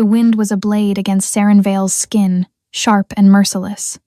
The wind was a blade against Sarenvale's skin, sharp and merciless.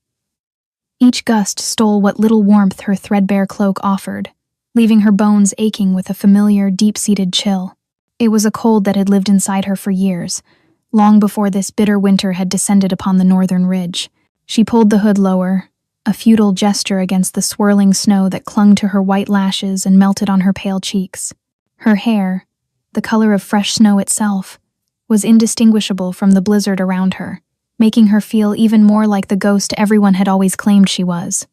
Each gust stole what little warmth her threadbare cloak offered, leaving her bones aching with a familiar, deep-seated chill. It was a cold that had lived inside her for years, long before this bitter winter had descended upon the northern ridge. She pulled the hood lower, a futile gesture against the swirling snow that clung to her white lashes and melted on her pale cheeks. Her hair, the color of fresh snow itself, was indistinguishable from the blizzard around her, making her feel even more like the ghost everyone had always claimed she was.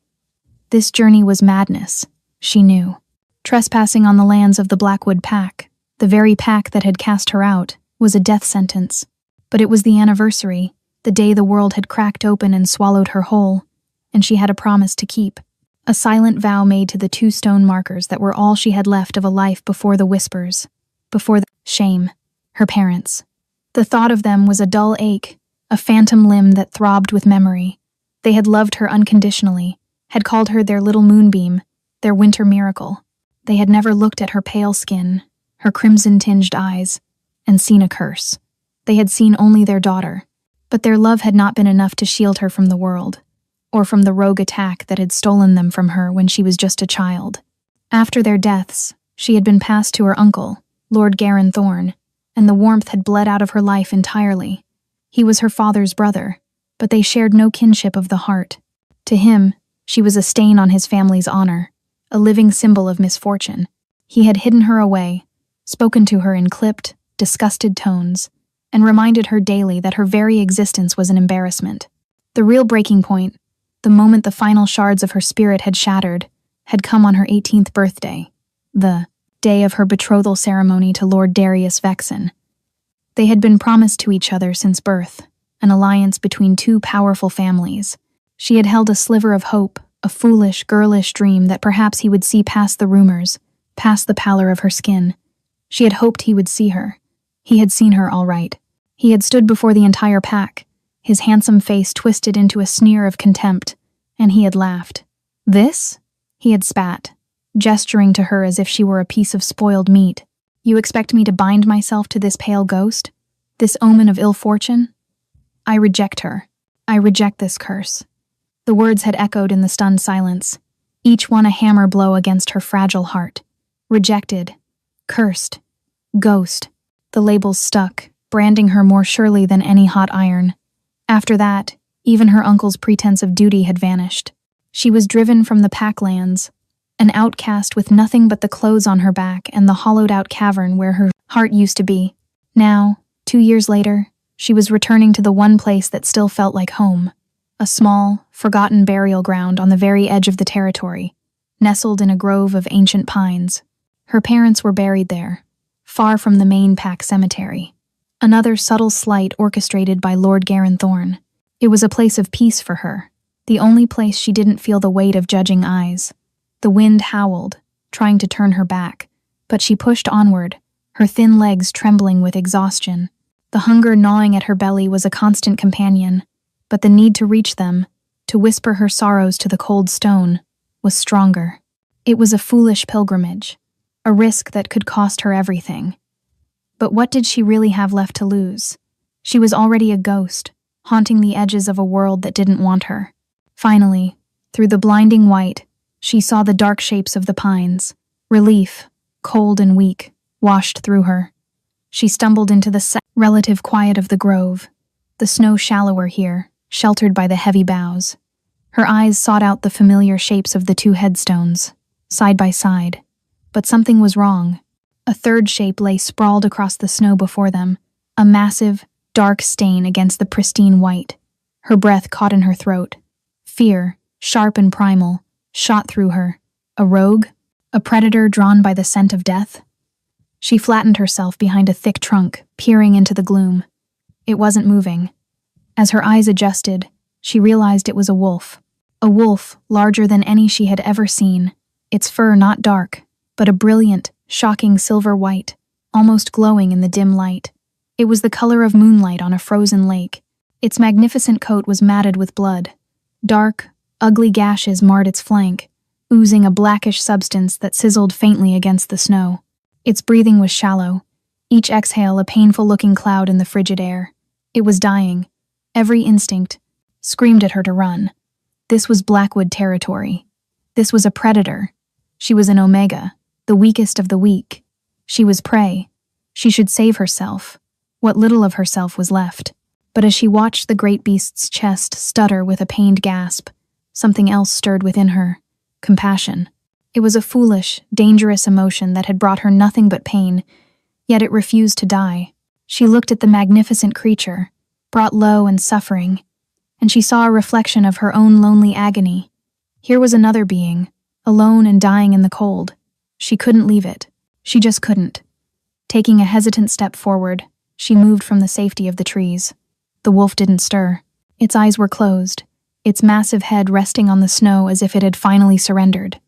This journey was madness, she knew. Trespassing on the lands of the Blackwood Pack, the very pack that had cast her out, was a death sentence. But it was the anniversary, the day the world had cracked open and swallowed her whole, and she had a promise to keep. A silent vow made to the 2 stone markers that were all she had left of a life before the whispers, before the shame, her parents. The thought of them was a dull ache, a phantom limb that throbbed with memory. They had loved her unconditionally, had called her their little moonbeam, their winter miracle. They had never looked at her pale skin, her crimson-tinged eyes, and seen a curse. They had seen only their daughter, but their love had not been enough to shield her from the world, or from the rogue attack that had stolen them from her when she was just a child. After their deaths, she had been passed to her uncle, Lord Garin Thorne, and the warmth had bled out of her life entirely. He was her father's brother, but they shared no kinship of the heart. To him, she was a stain on his family's honor, a living symbol of misfortune. He had hidden her away, spoken to her in clipped, disgusted tones, and reminded her daily that her very existence was an embarrassment. The real breaking point, the moment the final shards of her spirit had shattered, had come on her 18th birthday, the day of her betrothal ceremony to Lord Darius Vexen. They had been promised to each other since birth, an alliance between 2 powerful families. She had held a sliver of hope, a foolish, girlish dream that perhaps he would see past the rumors, past the pallor of her skin. She had hoped he would see her. He had seen her all right. He had stood before the entire pack, his handsome face twisted into a sneer of contempt, and he had laughed. This? He had spat, gesturing to her as if she were a piece of spoiled meat. You expect me to bind myself to this pale ghost? This omen of ill fortune? I reject her. I reject this curse. The words had echoed in the stunned silence, each one a hammer blow against her fragile heart. Rejected. Cursed. Ghost. The labels stuck, branding her more surely than any hot iron. After that, even her uncle's pretense of duty had vanished. She was driven from the Packlands, an outcast with nothing but the clothes on her back and the hollowed-out cavern where her heart used to be. Now, 2 years later, she was returning to the one place that still felt like home, a small, forgotten burial ground on the very edge of the territory, nestled in a grove of ancient pines. Her parents were buried there, far from the main Pack cemetery. Another subtle slight orchestrated by Lord Garin Thorne. It was a place of peace for her, the only place she didn't feel the weight of judging eyes. The wind howled, trying to turn her back, but she pushed onward, her thin legs trembling with exhaustion. The hunger gnawing at her belly was a constant companion, but the need to reach them, to whisper her sorrows to the cold stone, was stronger. It was a foolish pilgrimage, a risk that could cost her everything. But what did she really have left to lose? She was already a ghost, haunting the edges of a world that didn't want her. Finally, through the blinding white, she saw the dark shapes of the pines. Relief, cold and weak, washed through her. She stumbled into the relative quiet of the grove, the snow shallower here, sheltered by the heavy boughs. Her eyes sought out the familiar shapes of the 2 headstones, side by side. But something was wrong. A third shape lay sprawled across the snow before them, a massive, dark stain against the pristine white. Her breath caught in her throat. Fear, sharp and primal, shot through her. A rogue? A predator drawn by the scent of death? She flattened herself behind a thick trunk, peering into the gloom. It wasn't moving. As her eyes adjusted, she realized it was a wolf. A wolf larger than any she had ever seen, its fur not dark, but a brilliant, shocking silver white, almost glowing in the dim light. It was the color of moonlight on a frozen lake. Its magnificent coat was matted with blood. Dark, ugly gashes marred its flank, oozing a blackish substance that sizzled faintly against the snow. Its breathing was shallow, each exhale a painful-looking cloud in the frigid air. It was dying. Every instinct screamed at her to run. This was Blackwood territory. This was a predator. She was an Omega, the weakest of the weak. She was prey. She should save herself. What little of herself was left. But as she watched the great beast's chest stutter with a pained gasp, something else stirred within her. Compassion. It was a foolish, dangerous emotion that had brought her nothing but pain, yet it refused to die. She looked at the magnificent creature, brought low and suffering, and she saw a reflection of her own lonely agony. Here was another being, alone and dying in the cold. She couldn't leave it. She just couldn't. Taking a hesitant step forward, she moved from the safety of the trees. The wolf didn't stir. Its eyes were closed, its massive head resting on the snow as if it had finally surrendered.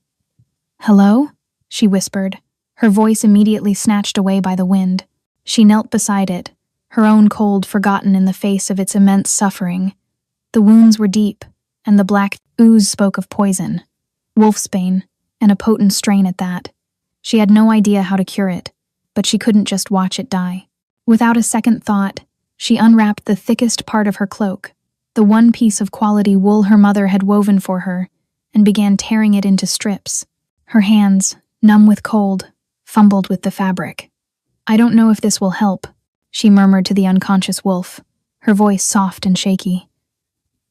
"Hello?" she whispered, her voice immediately snatched away by the wind. She knelt beside it, her own cold forgotten in the face of its immense suffering. The wounds were deep, and the black ooze spoke of poison. Wolfsbane, and a potent strain at that. She had no idea how to cure it, but she couldn't just watch it die. Without a second thought, she unwrapped the thickest part of her cloak, the one piece of quality wool her mother had woven for her, and began tearing it into strips. Her hands, numb with cold, fumbled with the fabric. "I don't know if this will help," she murmured to the unconscious wolf, her voice soft and shaky.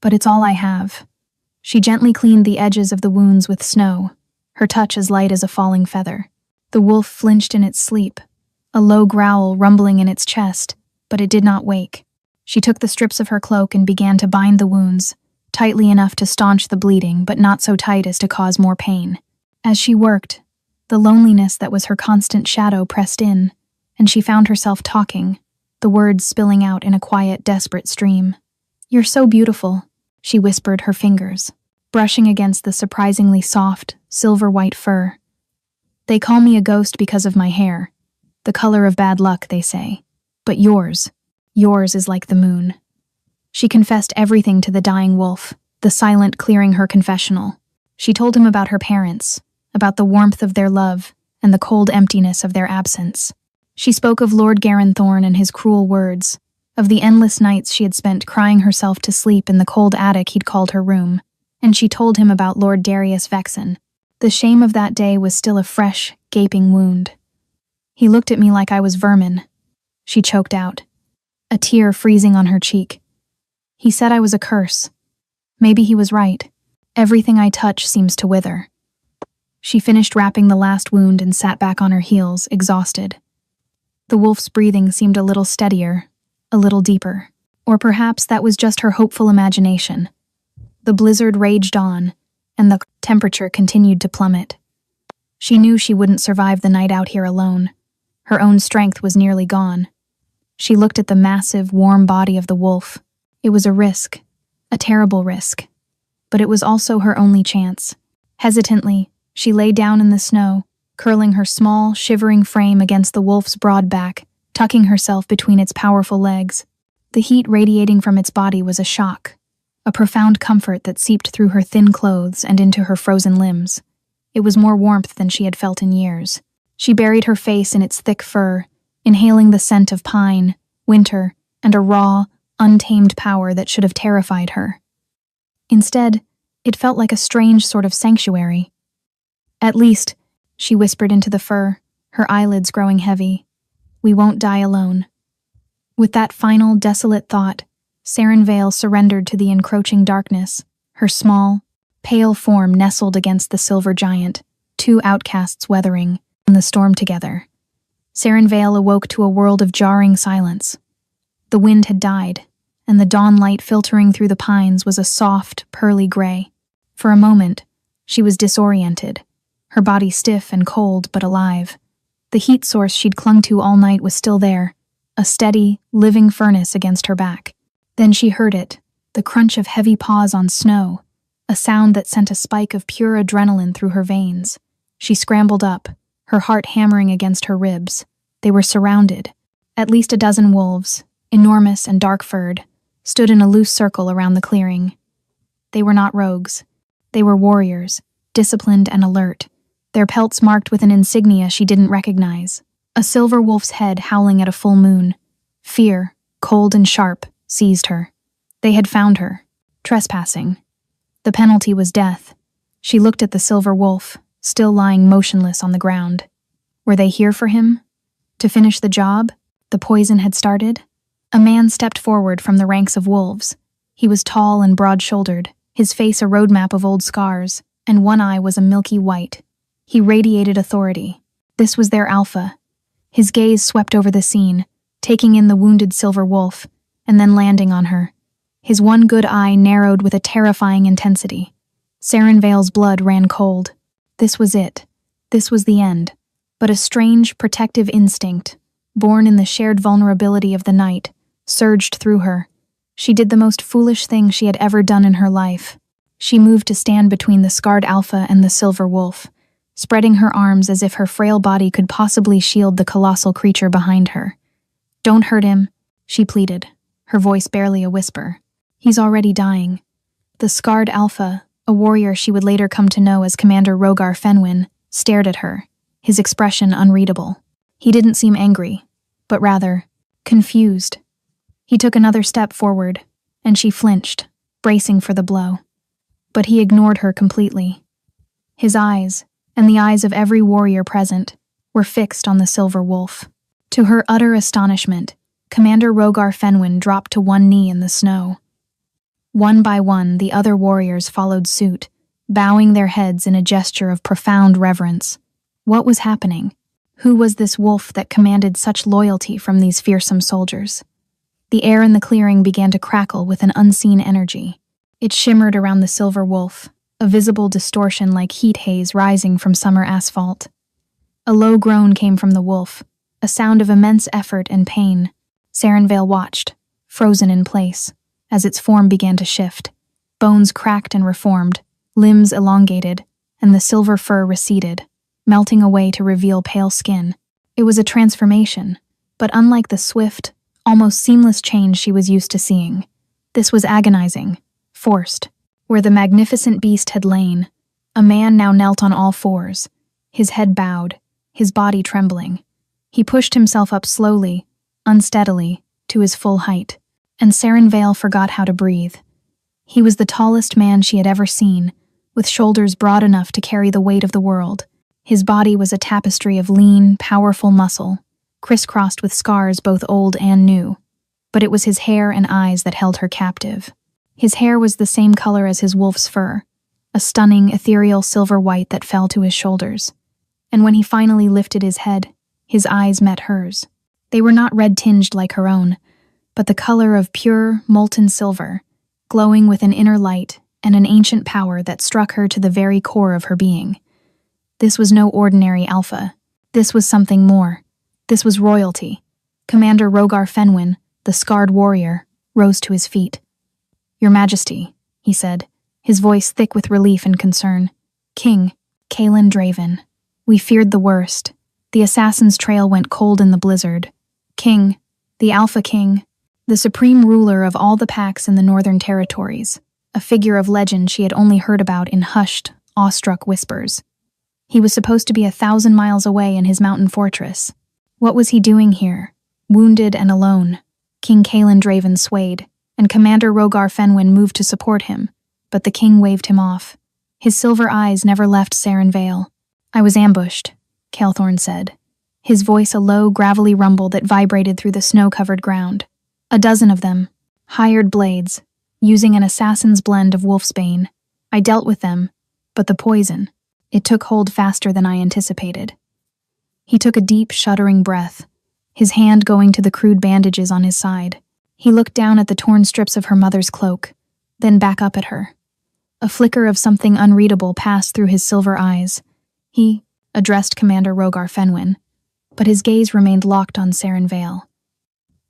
"But it's all I have." She gently cleaned the edges of the wounds with snow, her touch as light as a falling feather. The wolf flinched in its sleep, a low growl rumbling in its chest, but it did not wake. She took the strips of her cloak and began to bind the wounds, tightly enough to staunch the bleeding, but not so tight as to cause more pain. As she worked, the loneliness that was her constant shadow pressed in, and she found herself talking, the words spilling out in a quiet, desperate stream. "You're so beautiful," she whispered, her fingers brushing against the surprisingly soft, silver-white fur. "They call me a ghost because of my hair. The color of bad luck, they say. But yours is like the moon." She confessed everything to the dying wolf, the silent clearing her confessional. She told him about her parents, about the warmth of their love and the cold emptiness of their absence. She spoke of Lord Garanthorn and his cruel words, of the endless nights she had spent crying herself to sleep in the cold attic he'd called her room, and she told him about Lord Darius Vexen. The shame of that day was still a fresh, gaping wound. "He looked at me like I was vermin," she choked out, a tear freezing on her cheek. "He said I was a curse. Maybe he was right. Everything I touch seems to wither." She finished wrapping the last wound and sat back on her heels, exhausted. The wolf's breathing seemed a little steadier, a little deeper. Or perhaps that was just her hopeful imagination. The blizzard raged on, and the temperature continued to plummet. She knew she wouldn't survive the night out here alone. Her own strength was nearly gone. She looked at the massive, warm body of the wolf. It was a risk, a terrible risk. But it was also her only chance. Hesitantly, she lay down in the snow, curling her small, shivering frame against the wolf's broad back, tucking herself between its powerful legs. The heat radiating from its body was a shock, a profound comfort that seeped through her thin clothes and into her frozen limbs. It was more warmth than she had felt in years. She buried her face in its thick fur, inhaling the scent of pine, winter, and a raw, untamed power that should have terrified her. Instead, it felt like a strange sort of sanctuary. "At least," she whispered into the fur, her eyelids growing heavy, "we won't die alone." With that final, desolate thought, Saren Vale surrendered to the encroaching darkness, her small, pale form nestled against the silver giant, two outcasts weathering in the storm together. Saren Vale awoke to a world of jarring silence. The wind had died, and the dawn light filtering through the pines was a soft, pearly gray. For a moment, she was disoriented, her body stiff and cold but alive. The heat source she'd clung to all night was still there, a steady, living furnace against her back. Then she heard it, the crunch of heavy paws on snow, a sound that sent a spike of pure adrenaline through her veins. She scrambled up, her heart hammering against her ribs. They were surrounded. At least a dozen wolves, enormous and dark-furred, stood in a loose circle around the clearing. They were not rogues. They were warriors, disciplined and alert, their pelts marked with an insignia she didn't recognize. A silver wolf's head howling at a full moon. Fear, cold and sharp, seized her. They had found her, trespassing. The penalty was death. She looked at the silver wolf, still lying motionless on the ground. Were they here for him? To finish the job the poison had started? A man stepped forward from the ranks of wolves. He was tall and broad-shouldered, his face a roadmap of old scars, and one eye was a milky white. He radiated authority. This was their alpha. His gaze swept over the scene, taking in the wounded silver wolf, and then landing on her. His one good eye narrowed with a terrifying intensity. Saren Vale's blood ran cold. This was it. This was the end. But a strange, protective instinct, born in the shared vulnerability of the night, surged through her. She did the most foolish thing she had ever done in her life. She moved to stand between the scarred alpha and the silver wolf, spreading her arms as if her frail body could possibly shield the colossal creature behind her. "Don't hurt him," she pleaded, her voice barely a whisper. "He's already dying." The scarred alpha, a warrior she would later come to know as Commander Rogar Fenwin, stared at her, his expression unreadable. He didn't seem angry, but rather confused. He took another step forward, and she flinched, bracing for the blow. But he ignored her completely. His eyes, and the eyes of every warrior present, were fixed on the silver wolf. To her utter astonishment, Commander Rogar Fenwin dropped to one knee in the snow. One by one, the other warriors followed suit, bowing their heads in a gesture of profound reverence. What was happening? Who was this wolf that commanded such loyalty from these fearsome soldiers? The air in the clearing began to crackle with an unseen energy. It shimmered around the silver wolf, a visible distortion like heat haze rising from summer asphalt. A low groan came from the wolf, a sound of immense effort and pain. Saren Vale watched, frozen in place, as its form began to shift. Bones cracked and reformed, limbs elongated, and the silver fur receded, melting away to reveal pale skin. It was a transformation, but unlike the swift, almost seamless change she was used to seeing, this was agonizing, forced. Where the magnificent beast had lain, a man now knelt on all fours, his head bowed, his body trembling. He pushed himself up slowly, unsteadily, to his full height, and Saren Vale forgot how to breathe. He was the tallest man she had ever seen, with shoulders broad enough to carry the weight of the world. His body was a tapestry of lean, powerful muscle, crisscrossed with scars both old and new. But it was his hair and eyes that held her captive. His hair was the same color as his wolf's fur, a stunning, ethereal silver white that fell to his shoulders. And when he finally lifted his head, his eyes met hers. They were not red-tinged like her own, but the color of pure, molten silver, glowing with an inner light and an ancient power that struck her to the very core of her being. This was no ordinary alpha. This was something more. This was royalty. Commander Rogar Fenwin, the scarred warrior, rose to his feet. "Your Majesty," he said, his voice thick with relief and concern. "King, Kaelin Draven. We feared the worst. The assassin's trail went cold in the blizzard. King, the Alpha King, the supreme ruler of all the packs in the Northern Territories, a figure of legend she had only heard about in hushed, awestruck whispers. He was supposed to be 1,000 miles away in his mountain fortress. What was he doing here, wounded and alone?" King Kaelin Draven swayed, and Commander Rogar Fenwin moved to support him, but the king waved him off. His silver eyes never left Saren Vale. "I was ambushed," Kaelthorn said, his voice a low, gravelly rumble that vibrated through the snow-covered ground. "A dozen of them, hired blades, using an assassin's blend of wolfsbane. I dealt with them, but the poison, it took hold faster than I anticipated." He took a deep, shuddering breath, his hand going to the crude bandages on his side. He looked down at the torn strips of her mother's cloak, then back up at her. A flicker of something unreadable passed through his silver eyes. He addressed Commander Rogar Fenwin, but his gaze remained locked on Saren Vale.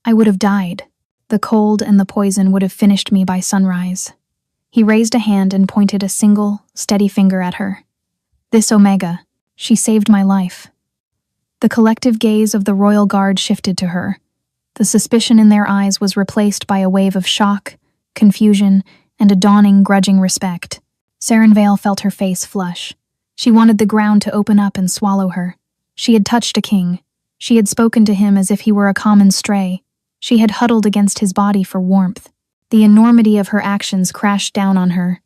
"I would have died. The cold and the poison would have finished me by sunrise." He raised a hand and pointed a single, steady finger at her. "This Omega, she saved my life." The collective gaze of the royal guard shifted to her. The suspicion in their eyes was replaced by a wave of shock, confusion, and a dawning, grudging respect. Saren Vale felt her face flush. She wanted the ground to open up and swallow her. She had touched a king. She had spoken to him as if he were a common stray. She had huddled against his body for warmth. The enormity of her actions crashed down on her,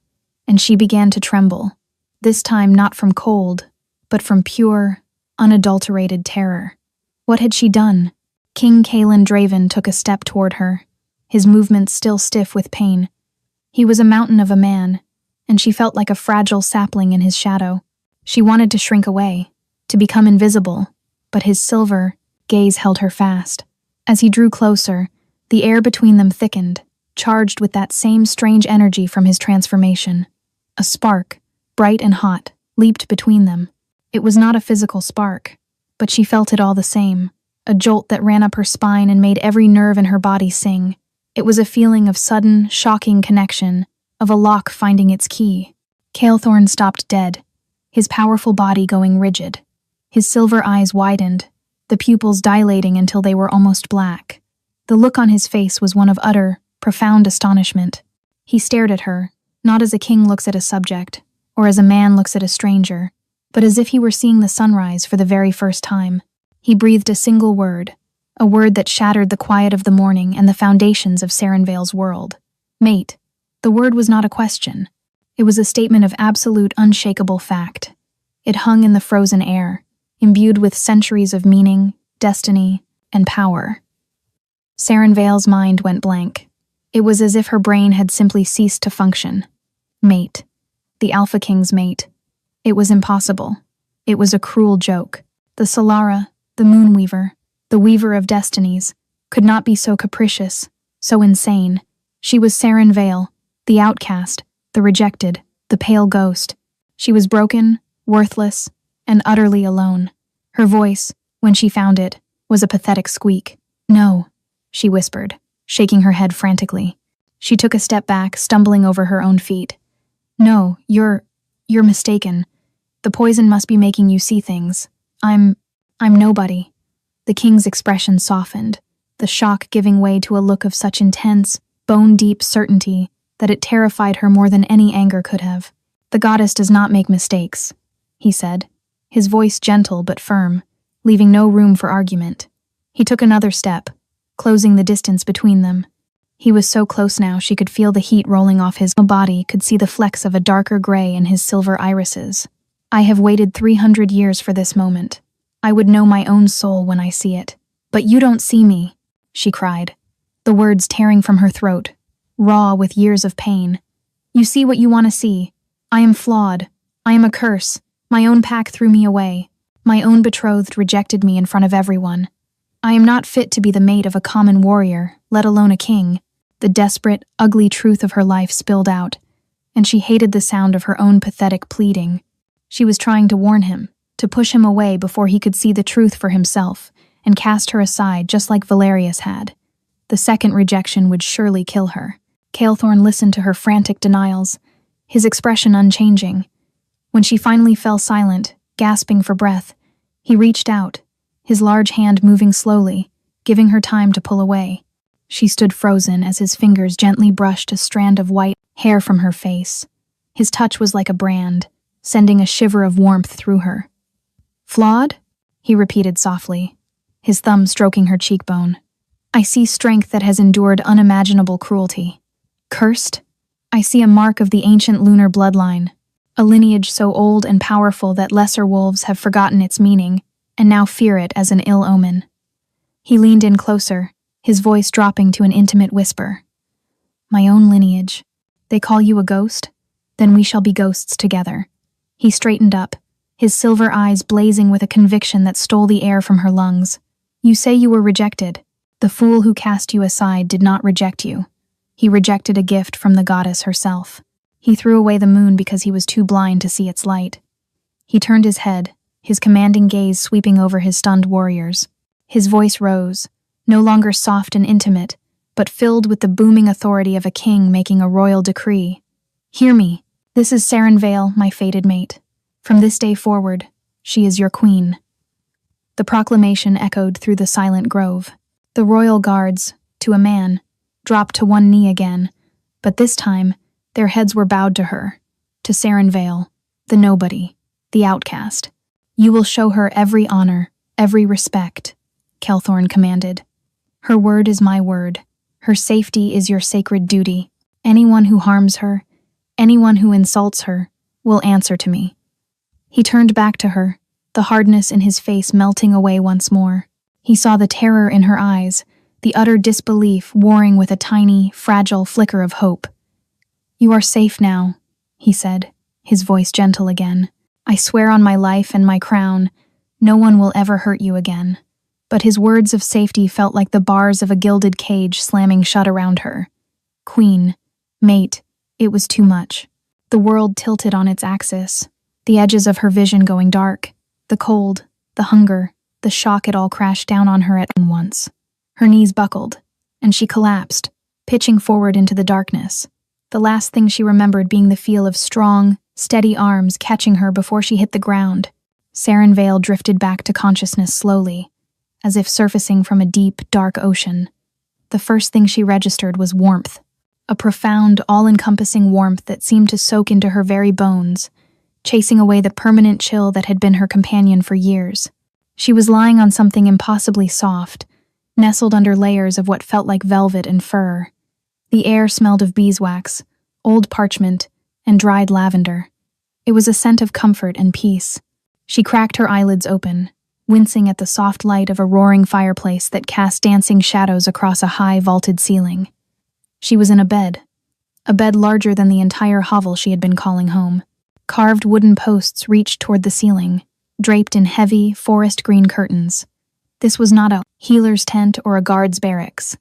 and she began to tremble, this time not from cold, but from pure, unadulterated terror. What had she done? King Kaelin Draven took a step toward her, his movements still stiff with pain. He was a mountain of a man, and she felt like a fragile sapling in his shadow. She wanted to shrink away, to become invisible, but his silver gaze held her fast. As he drew closer, the air between them thickened, charged with that same strange energy from his transformation. A spark, bright and hot, leaped between them. It was not a physical spark, but she felt it all the same, a jolt that ran up her spine and made every nerve in her body sing. It was a feeling of sudden, shocking connection, of a lock finding its key. Kael'thorne stopped dead, his powerful body going rigid. His silver eyes widened, the pupils dilating until they were almost black. The look on his face was one of utter, profound astonishment. He stared at her, not as a king looks at a subject, or as a man looks at a stranger, but as if he were seeing the sunrise for the very first time. He breathed a single word, a word that shattered the quiet of the morning and the foundations of Sarenvale's world. Mate. The word was not a question. It was a statement of absolute, unshakable fact. It hung in the frozen air, imbued with centuries of meaning, destiny, and power. Sarenvale's mind went blank. It was as if her brain had simply ceased to function. Mate. The Alpha King's mate. It was impossible. It was a cruel joke. The Solara, the Moonweaver, the Weaver of Destinies, could not be so capricious, so insane. She was Sarenvale, the outcast, the rejected, the pale ghost. She was broken, worthless, and utterly alone. Her voice, when she found it, was a pathetic squeak. No, she whispered, shaking her head frantically. She took a step back, stumbling over her own feet. No, you're mistaken. The poison must be making you see things. I'm nobody. The king's expression softened, the shock giving way to a look of such intense, bone-deep certainty that it terrified her more than any anger could have. The goddess does not make mistakes, he said, his voice gentle but firm, leaving no room for argument. He took another step, closing the distance between them. He was so close now she could feel the heat rolling off his body, could see the flecks of a darker gray in his silver irises. I have waited 300 years for this moment. I would know my own soul when I see it. But you don't see me, she cried, the words tearing from her throat, raw with years of pain. You see what you want to see. I am flawed. I am a curse. My own pack threw me away. My own betrothed rejected me in front of everyone. I am not fit to be the mate of a common warrior, let alone a king. The desperate, ugly truth of her life spilled out, and she hated the sound of her own pathetic pleading. She was trying to warn him, to push him away before he could see the truth for himself, and cast her aside just like Valerius had. The second rejection would surely kill her. Kael'thorne listened to her frantic denials, his expression unchanging. When she finally fell silent, gasping for breath, he reached out, his large hand moving slowly, giving her time to pull away. She stood frozen as his fingers gently brushed a strand of white hair from her face. His touch was like a brand, sending a shiver of warmth through her. Flawed? He repeated softly, his thumb stroking her cheekbone. I see strength that has endured unimaginable cruelty. Cursed? I see a mark of the ancient lunar bloodline, a lineage so old and powerful that lesser wolves have forgotten its meaning and now fear it as an ill omen. He leaned in closer, his voice dropping to an intimate whisper. My own lineage. They call you a ghost? Then we shall be ghosts together. He straightened up, his silver eyes blazing with a conviction that stole the air from her lungs. You say you were rejected. The fool who cast you aside did not reject you. He rejected a gift from the goddess herself. He threw away the moon because he was too blind to see its light. He turned his head, his commanding gaze sweeping over his stunned warriors. His voice rose, no longer soft and intimate, but filled with the booming authority of a king making a royal decree. Hear me. This is Sarenvale, my fated mate. From this day forward, she is your queen. The proclamation echoed through the silent grove. The royal guards, to a man, dropped to one knee again, but this time, their heads were bowed to her, to Sarenvale, the nobody, the outcast. You will show her every honor, every respect, Kael'thorne commanded. Her word is my word. Her safety is your sacred duty. Anyone who harms her, anyone who insults her, will answer to me." He turned back to her, the hardness in his face melting away once more. He saw the terror in her eyes, the utter disbelief warring with a tiny, fragile flicker of hope. "You are safe now," he said, his voice gentle again. "I swear on my life and my crown, no one will ever hurt you again." But his words of safety felt like the bars of a gilded cage slamming shut around her. Queen, mate, it was too much. The world tilted on its axis, the edges of her vision going dark. The cold, the hunger, the shock, it all crashed down on her at once. Her knees buckled, and she collapsed, pitching forward into the darkness. The last thing she remembered being the feel of strong, steady arms catching her before she hit the ground. Saren Vale drifted back to consciousness slowly, as if surfacing from a deep, dark ocean. The first thing she registered was warmth, a profound, all-encompassing warmth that seemed to soak into her very bones, chasing away the permanent chill that had been her companion for years. She was lying on something impossibly soft, nestled under layers of what felt like velvet and fur. The air smelled of beeswax, old parchment, and dried lavender. It was a scent of comfort and peace. She cracked her eyelids open, wincing at the soft light of a roaring fireplace that cast dancing shadows across a high, vaulted ceiling. She was in a bed larger than the entire hovel she had been calling home. Carved wooden posts reached toward the ceiling, draped in heavy, forest green curtains. This was not a healer's tent or a guard's barracks.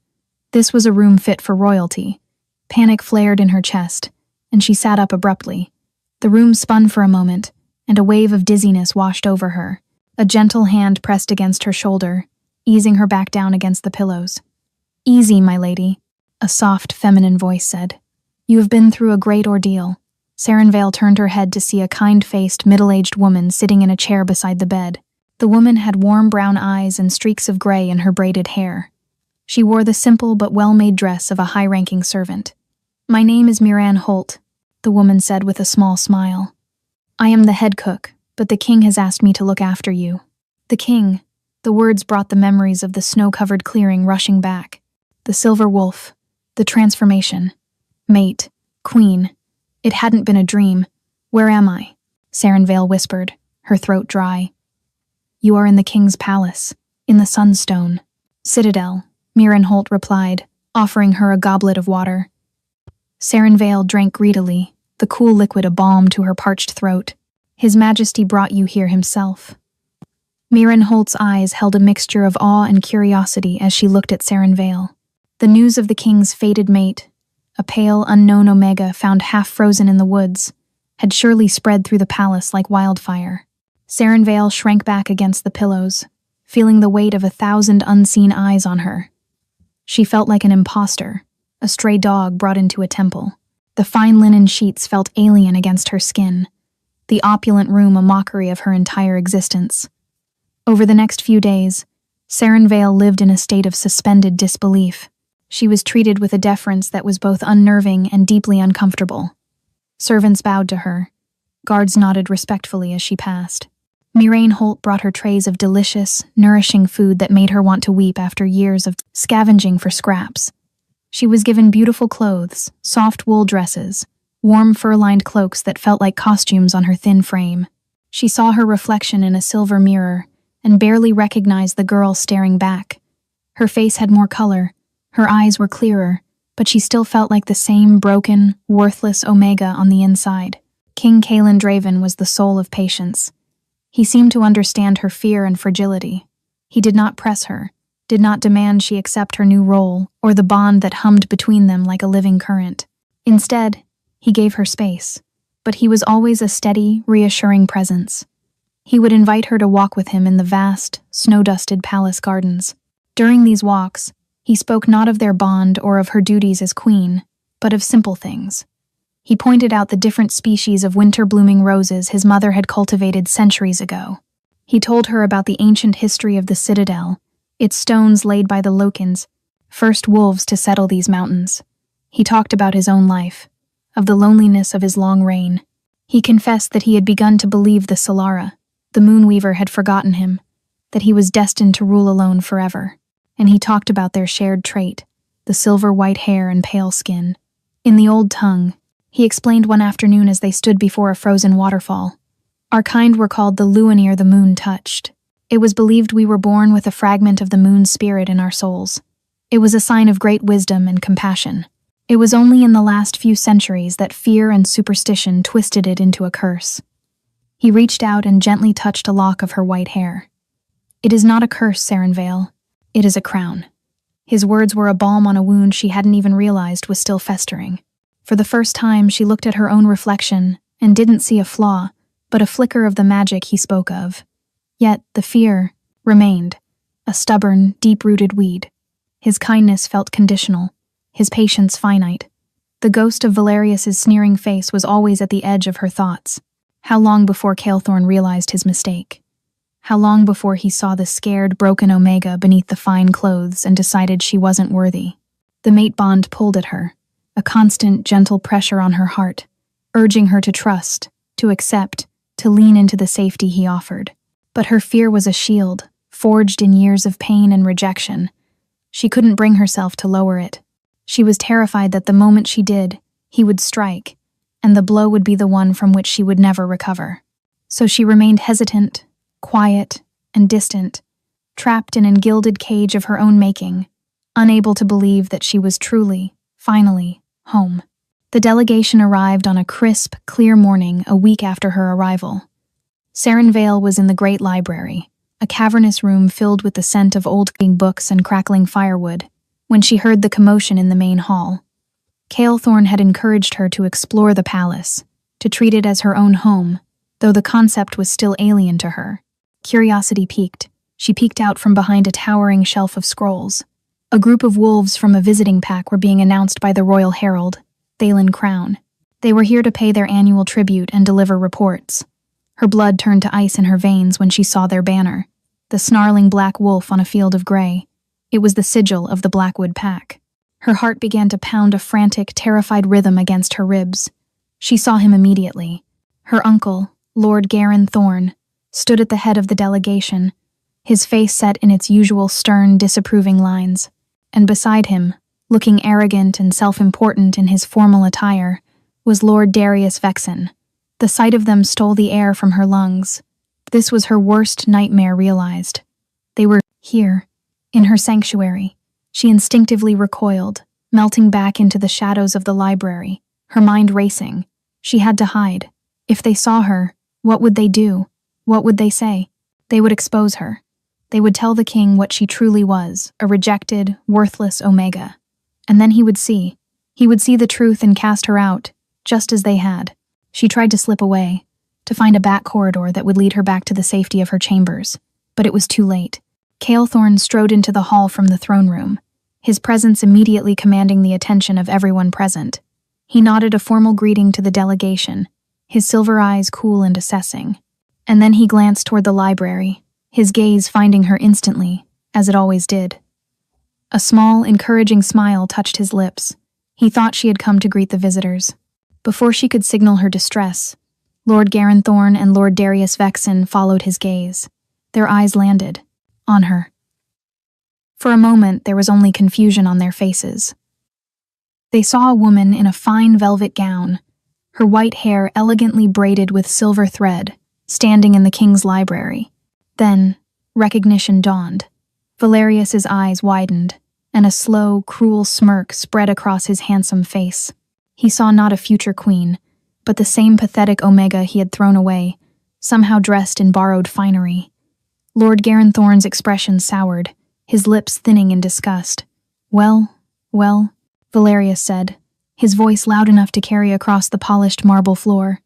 This was a room fit for royalty. Panic flared in her chest, and she sat up abruptly. The room spun for a moment, and a wave of dizziness washed over her. A gentle hand pressed against her shoulder, easing her back down against the pillows. "Easy, my lady," a soft, feminine voice said. "You have been through a great ordeal." Saren Vale turned her head to see a kind-faced, middle-aged woman sitting in a chair beside the bed. The woman had warm brown eyes and streaks of gray in her braided hair. She wore the simple but well-made dress of a high-ranking servant. "My name is Miran Holt," the woman said with a small smile. "I am the head cook, but the king has asked me to look after you." The king. The words brought the memories of the snow-covered clearing rushing back. The silver wolf. The transformation. Mate. Queen. It hadn't been a dream. "Where am I?" Saren Vale whispered, her throat dry. "You are in the king's palace, in the Sunstone Citadel," Miran Holt replied, offering her a goblet of water. Saren Vale drank greedily, the cool liquid a balm to her parched throat. "His Majesty brought you here himself." Miran Holt's eyes held a mixture of awe and curiosity as she looked at Saren Vale. The news of the king's fated mate, a pale, unknown Omega found half frozen in the woods, had surely spread through the palace like wildfire. Saren Vale shrank back against the pillows, feeling the weight of 1,000 unseen eyes on her. She felt like an imposter, a stray dog brought into a temple. The fine linen sheets felt alien against her skin, the opulent room a mockery of her entire existence. Over the next few days, Saren Vale lived in a state of suspended disbelief. She was treated with a deference that was both unnerving and deeply uncomfortable. Servants bowed to her. Guards nodded respectfully as she passed. Miran Holt brought her trays of delicious, nourishing food that made her want to weep after years of scavenging for scraps. She was given beautiful clothes, soft wool dresses, warm fur-lined cloaks that felt like costumes on her thin frame. She saw her reflection in a silver mirror and barely recognized the girl staring back. Her face had more color, her eyes were clearer, but she still felt like the same broken, worthless Omega on the inside. King Kalen Draven was the soul of patience. He seemed to understand her fear and fragility. He did not press her, did not demand she accept her new role or the bond that hummed between them like a living current. Instead, he gave her space, but he was always a steady, reassuring presence. He would invite her to walk with him in the vast, snow-dusted palace gardens. During these walks, he spoke not of their bond or of her duties as queen, but of simple things. He pointed out the different species of winter-blooming roses his mother had cultivated centuries ago. He told her about the ancient history of the Citadel, its stones laid by the Lokins, first wolves to settle these mountains. He talked about his own life, of the loneliness of his long reign. He confessed that he had begun to believe the Solara, the Moonweaver, had forgotten him, that he was destined to rule alone forever. and he talked about their shared trait, the silver-white hair and pale skin. In the old tongue, he explained one afternoon as they stood before a frozen waterfall. Our kind were called the Luanir the moon touched. It was believed we were born with a fragment of the moon's spirit in our souls. It was a sign of great wisdom and compassion. It was only in the last few centuries that fear and superstition twisted it into a curse. He reached out and gently touched a lock of her white hair. It is not a curse, Sarenvale. It is a crown. His words were a balm on a wound she hadn't even realized was still festering. For the first time, she looked at her own reflection and didn't see a flaw, but a flicker of the magic he spoke of. Yet the fear remained, a stubborn, deep-rooted weed. His kindness felt conditional, his patience finite. The ghost of Valerius's sneering face was always at the edge of her thoughts. How long before Kael'thorne realized his mistake? How long before he saw the scared, broken Omega beneath the fine clothes and decided she wasn't worthy? The mate bond pulled at her, a constant, gentle pressure on her heart, urging her to trust, to accept, to lean into the safety he offered. But her fear was a shield, forged in years of pain and rejection. She couldn't bring herself to lower it. She was terrified that the moment she did, he would strike, and the blow would be the one from which she would never recover. So she remained hesitant, quiet, and distant, trapped in a gilded cage of her own making, unable to believe that she was truly, finally, home. The delegation arrived on a crisp, clear morning a week after her arrival. Sarenvale was in the great library, a cavernous room filled with the scent of old books and crackling firewood, when she heard the commotion in the main hall. Kael'thorne had encouraged her to explore the palace, to treat it as her own home, though the concept was still alien to her. Curiosity piqued. She peeked out from behind a towering shelf of scrolls. A group of wolves from a visiting pack were being announced by the royal herald, Thalen Crown. They were here to pay their annual tribute and deliver reports. Her blood turned to ice in her veins when she saw their banner, the snarling black wolf on a field of gray. It was the sigil of the Blackwood Pack. Her heart began to pound a frantic, terrified rhythm against her ribs. She saw him immediately. Her uncle, Lord Garin Thorne, stood at the head of the delegation, his face set in its usual stern, disapproving lines. And beside him, looking arrogant and self-important in his formal attire, was Lord Darius Vexen. The sight of them stole the air from her lungs. This was her worst nightmare realized. They were here, in her sanctuary. She instinctively recoiled, melting back into the shadows of the library, her mind racing. She had to hide. If they saw her, what would they do? What would they say? They would expose her. They would tell the king what she truly was, a rejected, worthless Omega. And then he would see. He would see the truth and cast her out, just as they had. She tried to slip away, to find a back corridor that would lead her back to the safety of her chambers. But it was too late. Kael'thorne strode into the hall from the throne room, his presence immediately commanding the attention of everyone present. He nodded a formal greeting to the delegation, his silver eyes cool and assessing. And then he glanced toward the library, his gaze finding her instantly, as it always did. A small, encouraging smile touched his lips. He thought she had come to greet the visitors. Before she could signal her distress, Lord Garin Thorne and Lord Darius Vexen followed his gaze. Their eyes landed on her. For a moment, there was only confusion on their faces. They saw a woman in a fine velvet gown, her white hair elegantly braided with silver thread, standing in the king's library. Then, recognition dawned. Valerius's eyes widened, and a slow, cruel smirk spread across his handsome face. He saw not a future queen, but the same pathetic Omega he had thrown away, somehow dressed in borrowed finery. Lord Garin Thorne's expression soured, his lips thinning in disgust. Well, Valerius said, his voice loud enough to carry across the polished marble floor.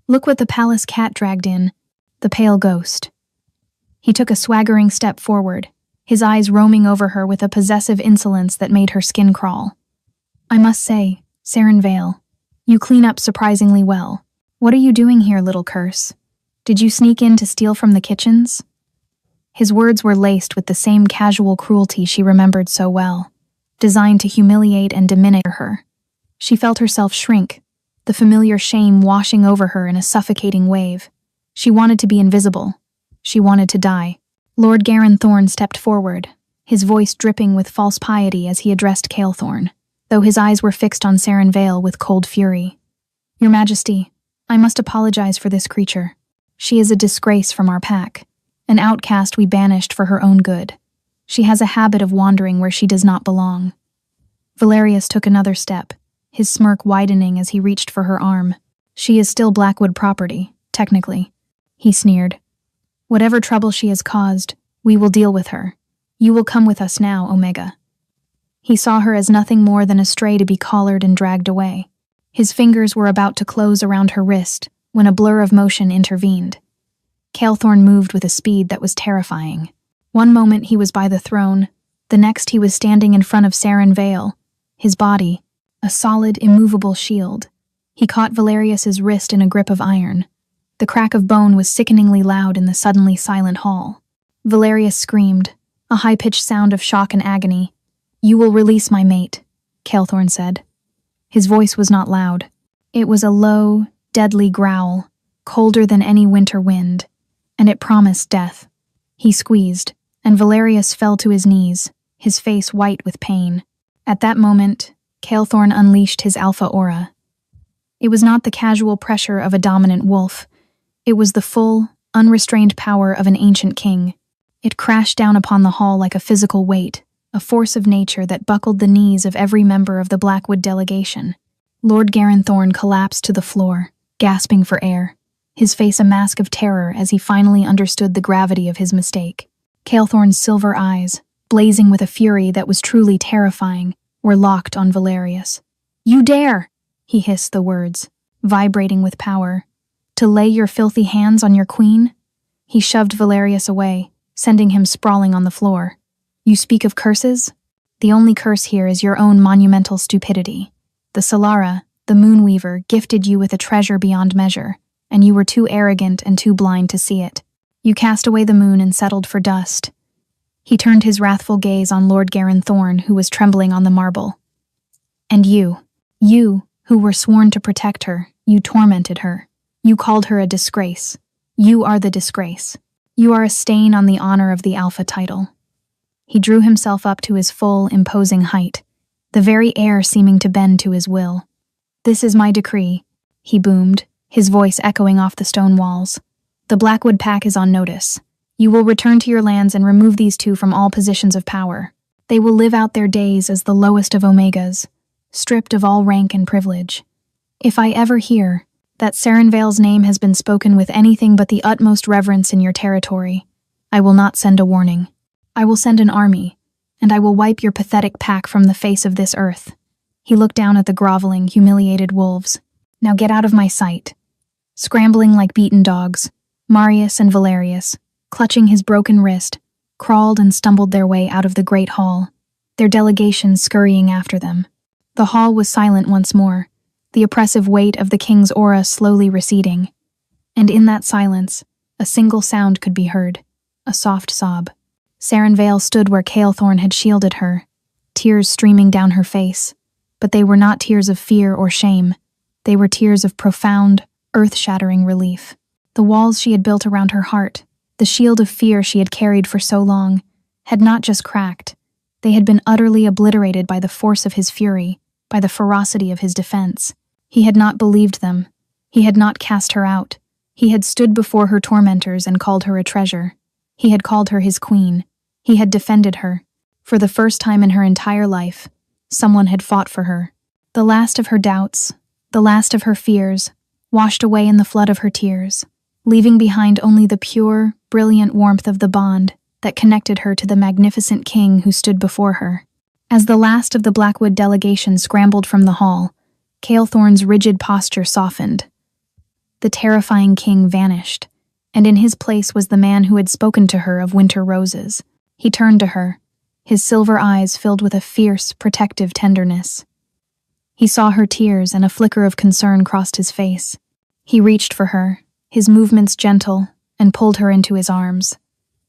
Look what the palace cat dragged in, the pale ghost. He took a swaggering step forward, his eyes roaming over her with a possessive insolence that made her skin crawl. I must say, Sarenvale, you clean up surprisingly well. What are you doing here, little curse? Did you sneak in to steal from the kitchens? His words were laced with the same casual cruelty she remembered so well, designed to humiliate and diminish her. She felt herself shrink, the familiar shame washing over her in a suffocating wave. She wanted to be invisible. She wanted to die. Lord Garin Thorne stepped forward, his voice dripping with false piety as he addressed Calethorn, though his eyes were fixed on Saren Vale with cold fury. "Your Majesty, I must apologize for this creature. She is a disgrace from our pack, an outcast we banished for her own good. She has a habit of wandering where she does not belong." Valerius took another step, his smirk widening as he reached for her arm. "She is still Blackwood property, technically," he sneered. "Whatever trouble she has caused, we will deal with her. You will come with us now, Omega." He saw her as nothing more than a stray to be collared and dragged away. His fingers were about to close around her wrist when a blur of motion intervened. Calethorn moved with a speed that was terrifying. One moment he was by the throne, the next he was standing in front of Saren Vale, his body, a solid, immovable shield. He caught Valerius's wrist in a grip of iron. The crack of bone was sickeningly loud in the suddenly silent hall. Valerius screamed, a high-pitched sound of shock and agony. "You will release my mate," Calethorn said. His voice was not loud. It was a low, deadly growl, colder than any winter wind, and it promised death. He squeezed, and Valerius fell to his knees, his face white with pain. At that moment, Calethorn unleashed his alpha aura. It was not the casual pressure of a dominant wolf. It was the full, unrestrained power of an ancient king. It crashed down upon the hall like a physical weight, a force of nature that buckled the knees of every member of the Blackwood delegation. Lord Garin Thorn collapsed to the floor, gasping for air, his face a mask of terror as he finally understood the gravity of his mistake. Calethorn's silver eyes, blazing with a fury that was truly terrifying, were locked on Valerius. "You dare!" he hissed the words, vibrating with power. "To lay your filthy hands on your queen?" He shoved Valerius away, sending him sprawling on the floor. "You speak of curses? The only curse here is your own monumental stupidity. The Solara, the Moonweaver, gifted you with a treasure beyond measure, and you were too arrogant and too blind to see it. You cast away the moon and settled for dust." He turned his wrathful gaze on Lord Garin Thorn, who was trembling on the marble. "And you, who were sworn to protect her, you tormented her. You called her a disgrace. You are the disgrace. You are a stain on the honor of the Alpha title." He drew himself up to his full, imposing height, the very air seeming to bend to his will. "This is my decree," he boomed, his voice echoing off the stone walls. "The Blackwood pack is on notice. You will return to your lands and remove these two from all positions of power. They will live out their days as the lowest of Omegas, stripped of all rank and privilege. If I ever hear that Saren Vale's name has been spoken with anything but the utmost reverence in your territory, I will not send a warning. I will send an army, and I will wipe your pathetic pack from the face of this earth." He looked down at the groveling, humiliated wolves. "Now get out of my sight." Scrambling like beaten dogs, Marius and Valerius, clutching his broken wrist, crawled and stumbled their way out of the great hall, their delegation scurrying after them. The hall was silent once more, the oppressive weight of the king's aura slowly receding. And in that silence, a single sound could be heard, a soft sob. Saren Vale stood where Calethorn had shielded her, tears streaming down her face, but they were not tears of fear or shame. They were tears of profound, earth-shattering relief. The walls she had built around her heart, the shield of fear she had carried for so long, had not just cracked. They had been utterly obliterated by the force of his fury, by the ferocity of his defense. He had not believed them. He had not cast her out. He had stood before her tormentors and called her a treasure. He had called her his queen. He had defended her. For the first time in her entire life, someone had fought for her. The last of her doubts, the last of her fears, washed away in the flood of her tears, leaving behind only the pure, brilliant warmth of the bond that connected her to the magnificent king who stood before her. As the last of the Blackwood delegation scrambled from the hall, Calethorn's rigid posture softened. The terrifying king vanished, and in his place was the man who had spoken to her of winter roses. He turned to her, his silver eyes filled with a fierce, protective tenderness. He saw her tears, and a flicker of concern crossed his face. He reached for her, his movements gentle, and pulled her into his arms.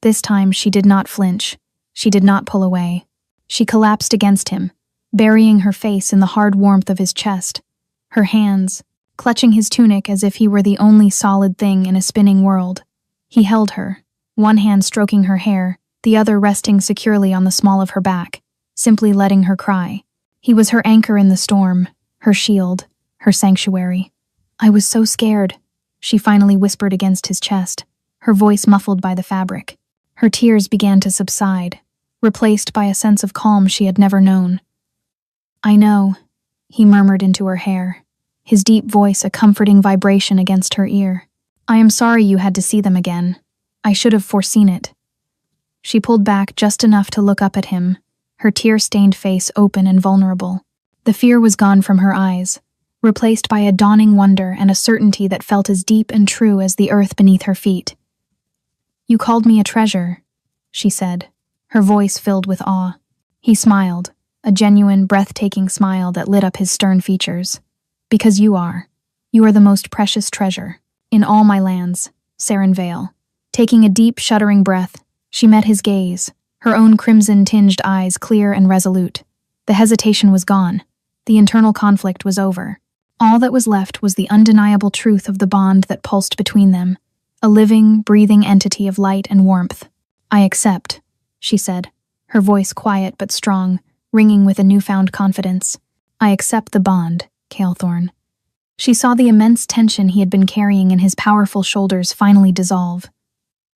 This time she did not flinch. She did not pull away. She collapsed against him, burying her face in the hard warmth of his chest, her hands clutching his tunic as if he were the only solid thing in a spinning world. He held her, one hand stroking her hair, the other resting securely on the small of her back, simply letting her cry. He was her anchor in the storm, her shield, her sanctuary. "I was so scared," she finally whispered against his chest, her voice muffled by the fabric. Her tears began to subside, replaced by a sense of calm she had never known. "I know," he murmured into her hair, his deep voice a comforting vibration against her ear. "I am sorry you had to see them again. I should have foreseen it." She pulled back just enough to look up at him, her tear-stained face open and vulnerable. The fear was gone from her eyes, replaced by a dawning wonder and a certainty that felt as deep and true as the earth beneath her feet. "You called me a treasure," she said, her voice filled with awe. He smiled, a genuine, breathtaking smile that lit up his stern features. "Because you are. You are the most precious treasure in all my lands, Saren Vale." Taking a deep, shuddering breath, she met his gaze, her own crimson-tinged eyes clear and resolute. The hesitation was gone. The internal conflict was over. All that was left was the undeniable truth of the bond that pulsed between them, a living, breathing entity of light and warmth. "I accept," she said, her voice quiet but strong, ringing with a newfound confidence. "I accept the bond, Kael'thorn." She saw the immense tension he had been carrying in his powerful shoulders finally dissolve.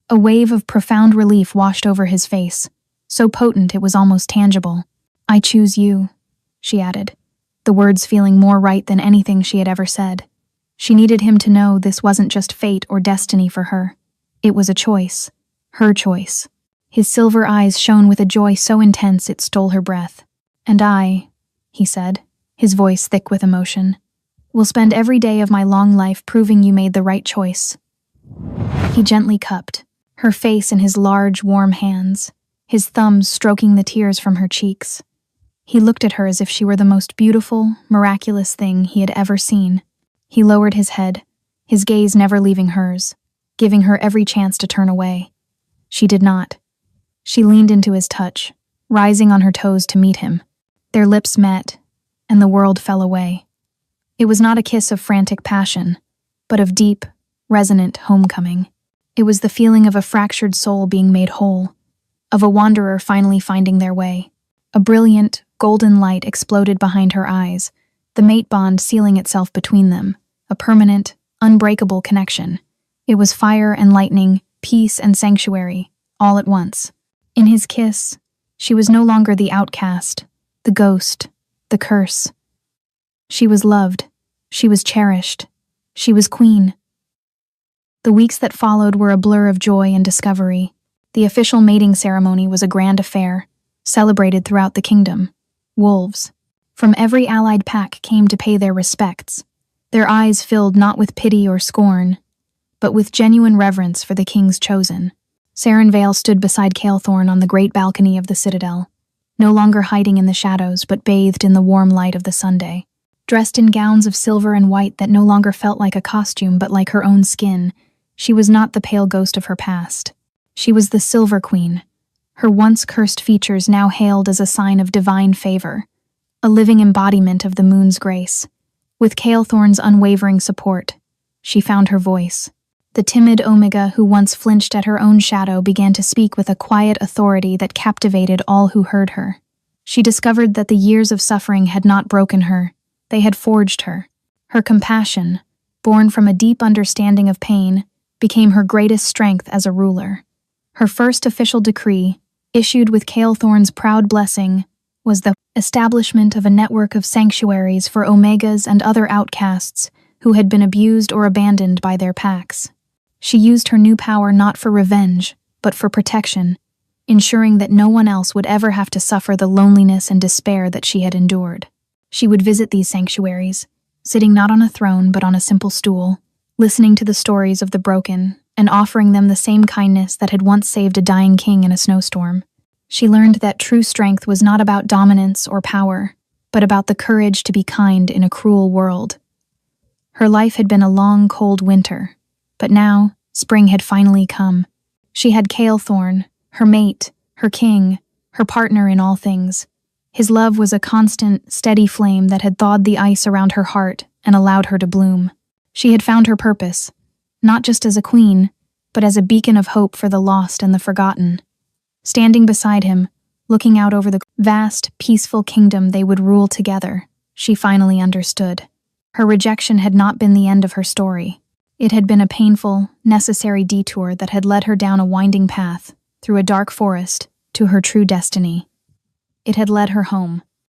A wave of profound relief washed over his face, so potent it was almost tangible. "I choose you," she added, the words feeling more right than anything she had ever said. She needed him to know this wasn't just fate or destiny for her. It was a choice, her choice. His silver eyes shone with a joy so intense it stole her breath. "And I," he said, his voice thick with emotion, "will spend every day of my long life proving you made the right choice." He gently cupped, her face in his large, warm hands, his thumbs stroking the tears from her cheeks. He looked at her as if she were the most beautiful, miraculous thing he had ever seen. He lowered his head, his gaze never leaving hers, giving her every chance to turn away. She did not. She leaned into his touch, rising on her toes to meet him. Their lips met, and the world fell away. It was not a kiss of frantic passion, but of deep, resonant homecoming. It was the feeling of a fractured soul being made whole, of a wanderer finally finding their way. A brilliant, golden light exploded behind her eyes, the mate bond sealing itself between them, a permanent, unbreakable connection. It was fire and lightning, peace and sanctuary, all at once. In his kiss, she was no longer the outcast, the ghost, the curse. She was loved, she was cherished, she was queen. The weeks that followed were a blur of joy and discovery. The official mating ceremony was a grand affair, celebrated throughout the kingdom. Wolves from every allied pack came to pay their respects, their eyes filled not with pity or scorn, but with genuine reverence for the king's chosen. Saren Vale stood beside Kael'thorn on the great balcony of the citadel, no longer hiding in the shadows but bathed in the warm light of the Sunday. Dressed in gowns of silver and white that no longer felt like a costume but like her own skin, she was not the pale ghost of her past. She was the Silver Queen, her once cursed features now hailed as a sign of divine favor, a living embodiment of the moon's grace. With Kael'thorn's unwavering support, she found her voice. The timid Omega who once flinched at her own shadow began to speak with a quiet authority that captivated all who heard her. She discovered that the years of suffering had not broken her, they had forged her. Her compassion, born from a deep understanding of pain, became her greatest strength as a ruler. Her first official decree, issued with Kael'thorn's proud blessing, was the establishment of a network of sanctuaries for Omegas and other outcasts who had been abused or abandoned by their packs. She used her new power not for revenge, but for protection, ensuring that no one else would ever have to suffer the loneliness and despair that she had endured. She would visit these sanctuaries, sitting not on a throne but on a simple stool, listening to the stories of the broken and offering them the same kindness that had once saved a dying king in a snowstorm. She learned that true strength was not about dominance or power, but about the courage to be kind in a cruel world. Her life had been a long, cold winter, but now spring had finally come. She had Kael'thorn, her mate, her king, her partner in all things. His love was a constant, steady flame that had thawed the ice around her heart and allowed her to bloom. She had found her purpose, not just as a queen, but as a beacon of hope for the lost and the forgotten. Standing beside him, looking out over the vast, peaceful kingdom they would rule together, she finally understood. Her rejection had not been the end of her story. It had been a painful, necessary detour that had led her down a winding path, through a dark forest, to her true destiny. It had led her home,